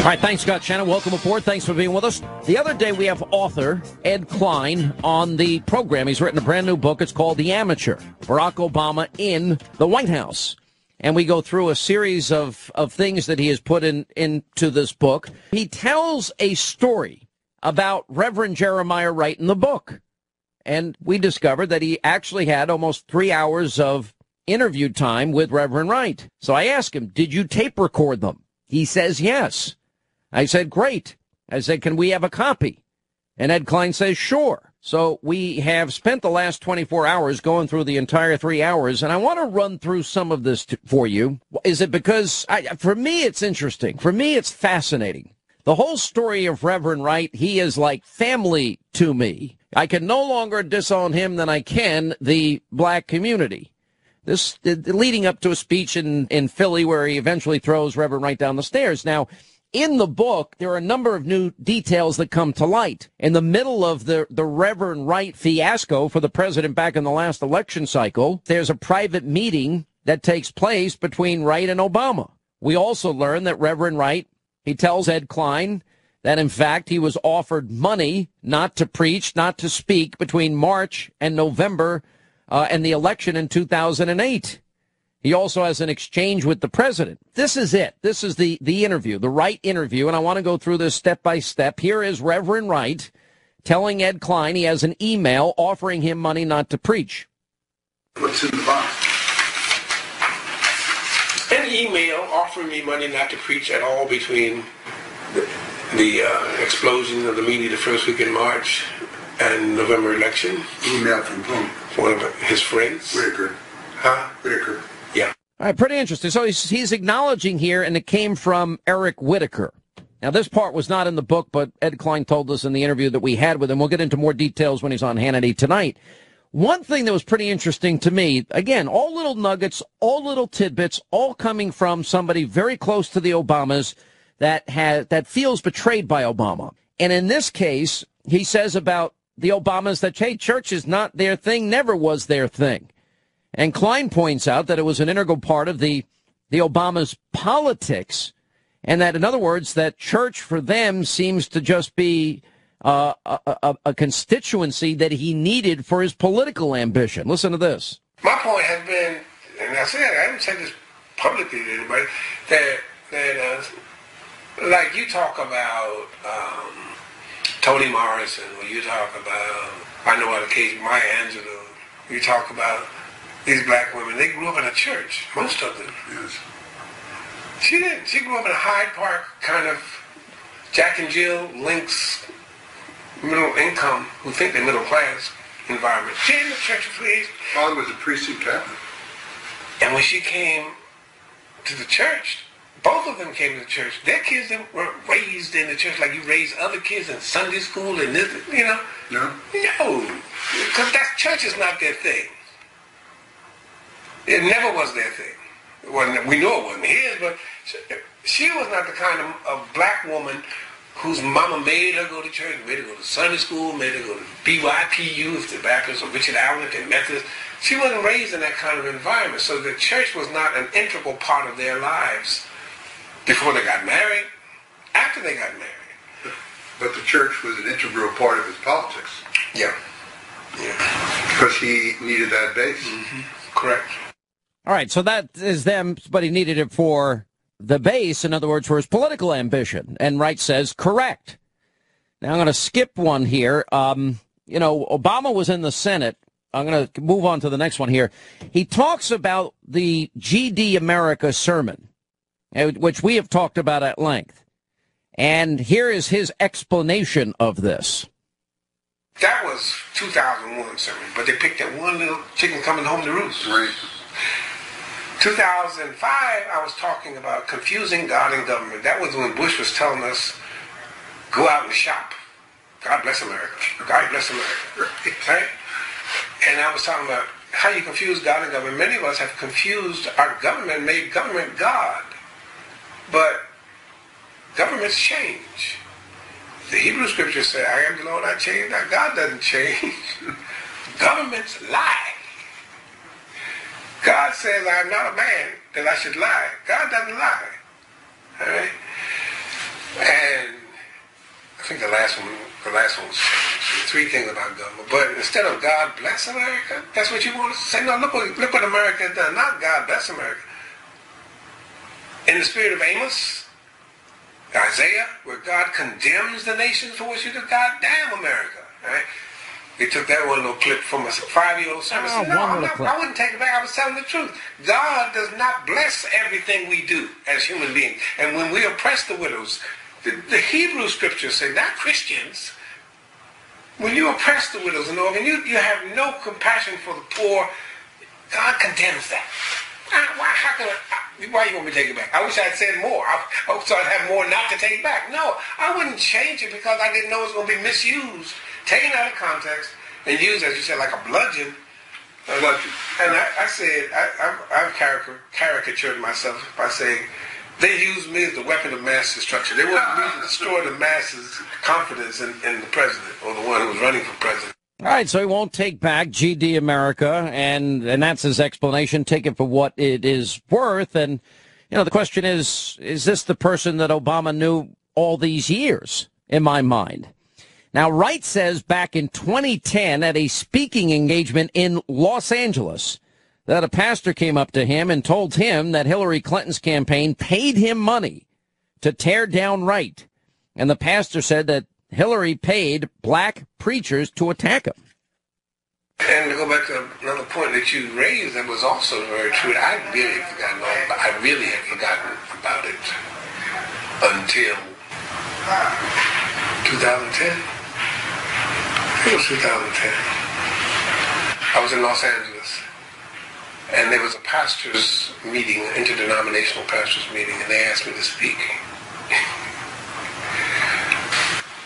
All right, thanks, Scott Shannon. Welcome aboard. Thanks for being with us. The other day, we have author Ed Klein on the program. He's written a brand new book. It's called The Amateur, Barack Obama in the White House. And we go through a series of things that he has put into this book. He tells a story about Rev Jeremiah Wright in the book. And we discovered that he actually had almost 3 hours of interview time with Rev Wright. So I asked him, did you tape record them? He says yes. I said, great. I said, can we have a copy? And Ed Klein says, sure. So we have spent the last 24 hours going through the entire 3 hours, and I want to run through some of this for you. Is it because, for me, it's interesting. For me, it's fascinating. The whole story of Reverend Wright, he is like family to me. I can no longer disown him than I can the black community. This leading up to a speech in Philly where he eventually throws Reverend Wright down the stairs. Now, in the book, there are a number of new details that come to light. In the middle of the Reverend Wright fiasco for the president back in the last election cycle, there's a private meeting that takes place between Wright and Obama. We also learn that Reverend Wright, he tells Ed Klein that, in fact, he was offered money not to preach, not to speak between March and November and the election in 2008. He also has an exchange with the president. This is it. This is the interview, the Wright interview, and I want to go through this step by step. Here is Reverend Wright telling Ed Klein he has an email offering him money not to preach. What's in the box? An email offering me money not to preach at all between the explosion of the media the first week in March and November election. Email from whom? One of his friends. Whitaker. Huh? Whitaker. Yeah. All right, pretty interesting. So he's acknowledging here, and it came from Eric Whitaker. Now, this part was not in the book, but Ed Klein told us in the interview that we had with him. We'll get into more details when he's on Hannity tonight. One thing that was pretty interesting to me, again, all little nuggets, all little tidbits, all coming from somebody very close to the Obamas that feels betrayed by Obama. And in this case, he says about the Obamas that, hey, church is not their thing, never was their thing. And Klein points out that it was an integral part of the Obamas' politics, and that, in other words, that church for them seems to just be a constituency that he needed for his political ambition. Listen to this. My point has been, and I haven't said this publicly to anybody, that like you talk about Toni Morrison, or you talk about, I know on occasion, Maya Angelou, you talk about these black women, they grew up in a church, most of them. Yes. She didn't. She grew up in a Hyde Park kind of Jack and Jill Lynx, middle income, who think they're middle class environment. She didn't in the church affiliation. Father was a priest in Catholic. And when she came to the church, both of them came to the church. Their kids weren't raised in the church like you raise other kids in Sunday school and this, you know? No. No. Because that church is not their thing. It never was their thing. We know it wasn't his, but she was not the kind of black woman whose mama made her go to church, made her go to Sunday school, made her go to BYPU, if the Baptist, or Richard Arlington Methodist. She wasn't raised in that kind of environment, so the church was not an integral part of their lives before they got married, after they got married. But the church was an integral part of his politics. Yeah. Yeah. Because he needed that base. Mm-hmm. Correct. All right, so that is them, but he needed it for the base, in other words, for his political ambition. And Wright says, correct. Now, I'm going to skip one here. Obama was in the Senate. I'm going to move on to the next one here. He talks about the GD America sermon, which we have talked about at length. And here is his explanation of this. That was 2001 sermon, but they picked that one little chicken coming home to roost. Right. 2005, I was talking about confusing God and government. That was when Bush was telling us, go out and shop. God bless America. God bless America. Right? And I was talking about how you confuse God and government. Many of us have confused our government, made government God. But governments change. The Hebrew scriptures say, I am the Lord, I change not. God doesn't change. Governments lie. God says, I am not a man that I should lie. God doesn't lie. All right? And I think the last one was changed. Three things about government. But instead of God bless America, that's what you want to say. No, look what America has done. Not God bless America. In the spirit of Amos, Isaiah, where God condemns the nations for what you do, God damn America, right? They took that one little clip from a 5-year-old sermon. I wouldn't take it back. I was telling the truth. God does not bless everything we do as human beings. And when we oppress the widows, the Hebrew scriptures say, not Christians, when you oppress the widows and orphans, you have no compassion for the poor, God condemns that. Why you want me to take it back? I wish I'd said more. I so I'd have more not to take back. No, I wouldn't change it because I didn't know it was going to be misused, taken out of context, and used, as you said, like a bludgeon. And I said, I've caricatured myself by saying, they used me as the weapon of mass destruction. They wanted me to destroy the masses' confidence in the president, or the one who was running for president. All right, so he won't take back GD America, and that's his explanation. Take it for what it is worth. And, the question is this the person that Obama knew all these years, in my mind? Now, Wright says back in 2010 at a speaking engagement in Los Angeles that a pastor came up to him and told him that Hillary Clinton's campaign paid him money to tear down Wright. And the pastor said that Hillary paid black preachers to attack him. And to go back to another point that you raised that was also very true, I really had forgotten about it until 2010. It was 2010. I was in Los Angeles, and there was a pastors' meeting, an interdenominational pastors' meeting, and they asked me to speak.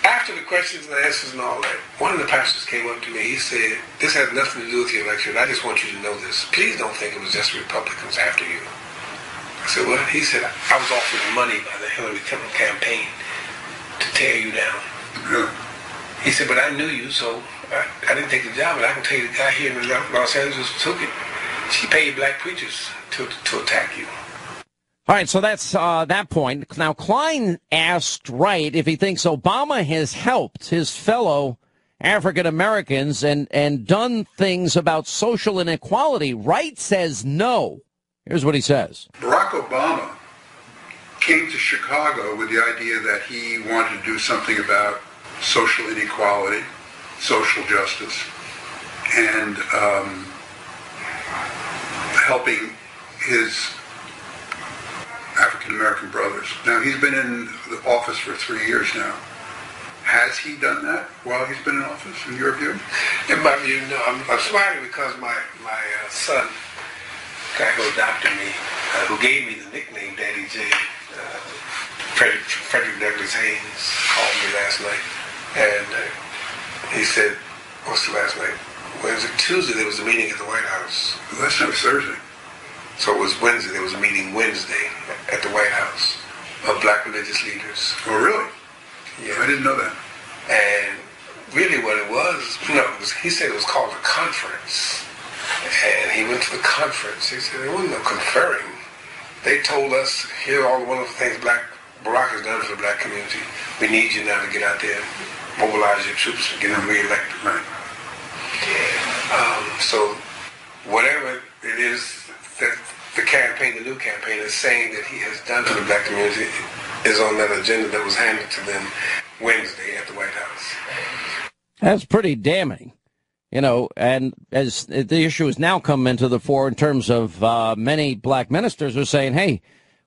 After the questions and answers and all that, one of the pastors came up to me. He said, "This has nothing to do with your election. I just want you to know this. Please don't think it was just Republicans after you." I said, "What?" He said, "I was offered money by the Hillary Clinton campaign to tear you down." He said, "But I knew you, so I didn't take the job. But I can tell you the guy here in Los Angeles who took it, she paid black preachers to attack you." All right, so that's that point. Now, Klein asked Wright if he thinks Obama has helped his fellow African Americans and done things about social inequality. Wright says no. Here's what he says. Barack Obama came to Chicago with the idea that he wanted to do something about social inequality, social justice, and helping his African-American brothers. Now, he's been in the office for 3 years now. Has he done that while he's been in office, in your view? In my view, no. I'm smiling because my son, the guy who adopted me, who gave me the nickname Daddy J, Frederick Douglass Haynes, called me last night. And he said, what's the last night? Wednesday, Tuesday, there was a meeting at the White House. Last night was Thursday. So it was Wednesday. There was a meeting Wednesday at the White House of black religious leaders. Oh, really? Yeah. I didn't know that. And really what it was, he said it was called a conference. And he went to the conference. He said there wasn't no conferring. They told us, here are all the wonderful things Barack has done for the black community. We need you now to get out there and mobilize your troops and get them reelected. Right. So whatever it is that the campaign, the new campaign, is saying that he has done for the black community is on that agenda that was handed to them Wednesday at the White House. That's pretty damning, and as the issue has now come into the fore in terms of many black ministers are saying, hey,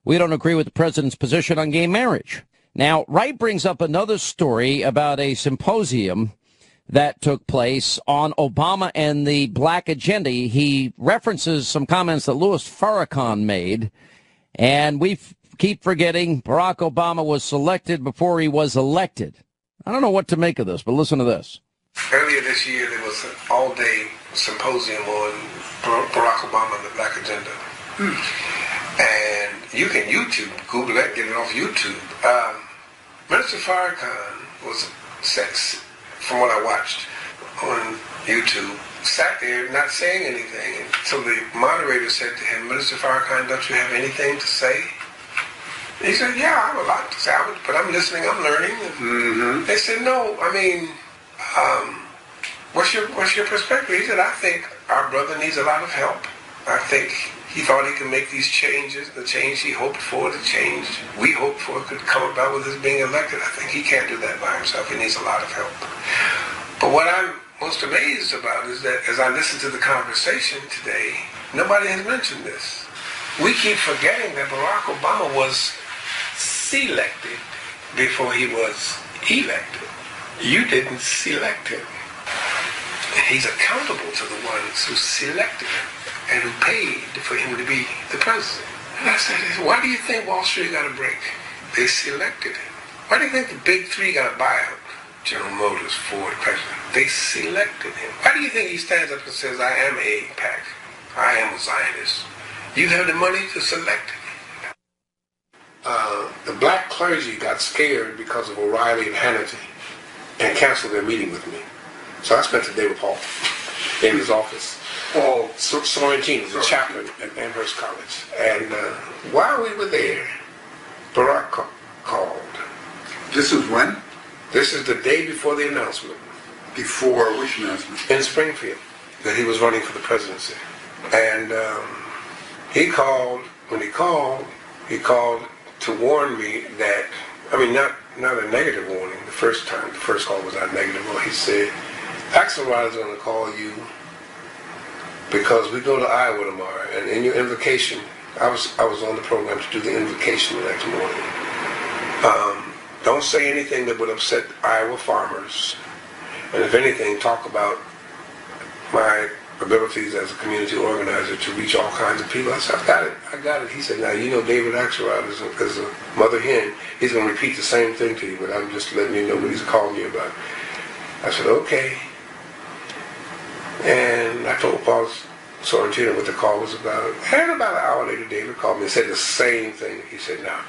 we don't agree with the president's position on gay marriage. Now, Wright brings up another story about a symposium that took place on Obama and the black agenda. He references some comments that Louis Farrakhan made, and we keep forgetting Barack Obama was selected before he was elected. I don't know what to make of this, but listen to this. Earlier this year, there was an all-day symposium on Barack Obama and the black agenda. And you can Google that, get it off YouTube. Minister Farrakhan was from what I watched on YouTube, sat there not saying anything. And so the moderator said to him, Minister Farrakhan, don't you have anything to say? He said, yeah, I have a lot to say, but I'm listening, I'm learning. Mm-hmm. They said, no, I mean, what's your perspective? He said, I think our brother needs a lot of help. I think he thought he could make these changes, the change he hoped for, the change we hoped for could come about with his being elected. I think he can't do that by himself. He needs a lot of help. But what I'm most amazed about is that as I listen to the conversation today, nobody has mentioned this. We keep forgetting that Barack Obama was selected before he was elected. You didn't select him. He's accountable to the ones who selected him and who paid for him to be the president. And I said, why do you think Wall Street got a break? They selected him. Why do you think the big three got a buyout? General Motors, Ford, president. They selected him. Why do you think he stands up and says, I am AIPAC. I am a Zionist. You have the money to select him. The black clergy got scared because of O'Reilly and Hannity and canceled their meeting with me. So I spent the day with Paul in his office. Paul Sorrentino, the chaplain at Amherst College. And while we were there, Barack called. This was when? This is the day before the announcement. Before which announcement? In Springfield, that he was running for the presidency. And he called to warn me that, I mean, not a negative warning the first time. The first call was not negative. Well, he said, Axelrod is going to call you because we go to Iowa tomorrow, and in your invocation, I was on the program to do the invocation the next morning. Don't say anything that would upset Iowa farmers, and if anything, talk about my abilities as a community organizer to reach all kinds of people. I said, I got it. He said, now, you know David Axelrod is a mother hen. He's going to repeat the same thing to you, but I'm just letting you know what he's calling you about. I said, okay. And I told Paul Sorrentino what the call was about. And about an hour later, David called me and said the same thing. He said, now,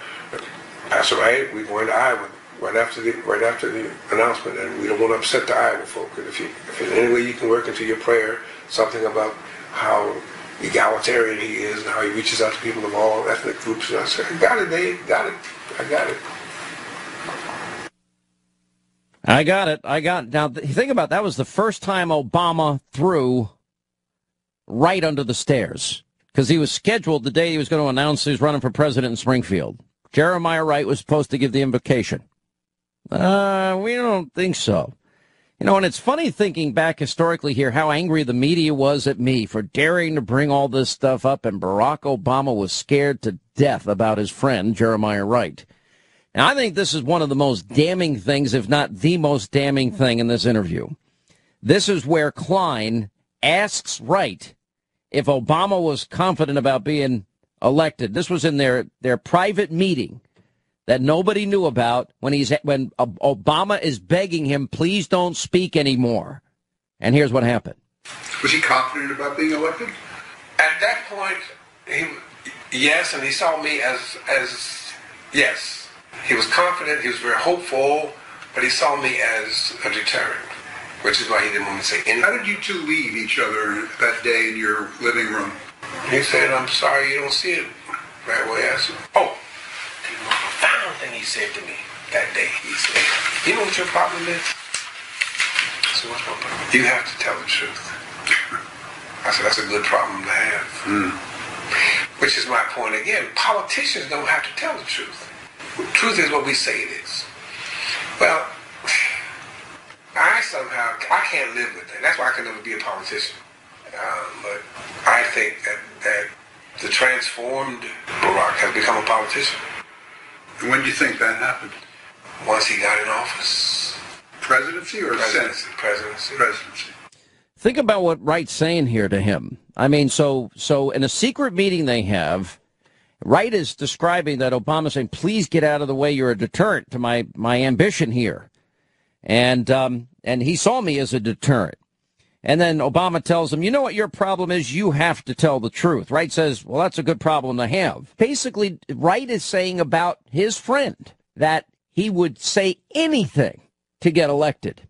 Pastor Wright, we're going to Iowa right after the announcement, and we don't want to upset the Iowa folk. If in any way you can work into your prayer something about how egalitarian he is and how he reaches out to people of all ethnic groups. And I said, I got it, Dave. Got it. I got it. I got it. Now, think about that was the first time Obama threw Wright under the stairs because he was scheduled the day he was going to announce he was running for president in Springfield. Jeremiah Wright was supposed to give the invocation. We don't think so. You know, and it's funny thinking back historically here how angry the media was at me for daring to bring all this stuff up, and Barack Obama was scared to death about his friend, Jeremiah Wright. And I think this is one of the most damning things, if not the most damning thing in this interview. This is where Klein asks Wright if Obama was confident about being elected. This was in their private meeting that nobody knew about when Obama is begging him, please don't speak anymore. And here's what happened. Was he confident about being elected? At that point, yes, and he saw me as yes. He was confident, he was very hopeful, but he saw me as a deterrent, which is why he didn't want me to say anything. How did you two leave each other that day in your living room? He said, I'm sorry you don't see it that way. I said, oh. The most profound thing he said to me that day, he said, you know what your problem is? I said, what's my problem? You have to tell the truth. I said, that's a good problem to have. Which is my point again. Politicians don't have to tell the truth. The truth is what we say it is. Well, I can't live with that. That's why I can never be a politician. But I think that the transformed Barack has become a politician. And when do you think that happened? Once he got in office. Presidency or Presidency? Presidency. Think about what Wright's saying here to him. I mean, so in a secret meeting they have, Wright is describing that Obama's saying, please get out of the way, you're a deterrent to my ambition here. And he saw me as a deterrent. And then Obama tells him, you know what your problem is? You have to tell the truth. Wright says, well, that's a good problem to have. Basically, Wright is saying about his friend that he would say anything to get elected.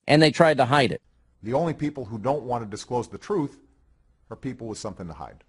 And they tried to hide it. The only people who don't want to disclose the truth are people with something to hide.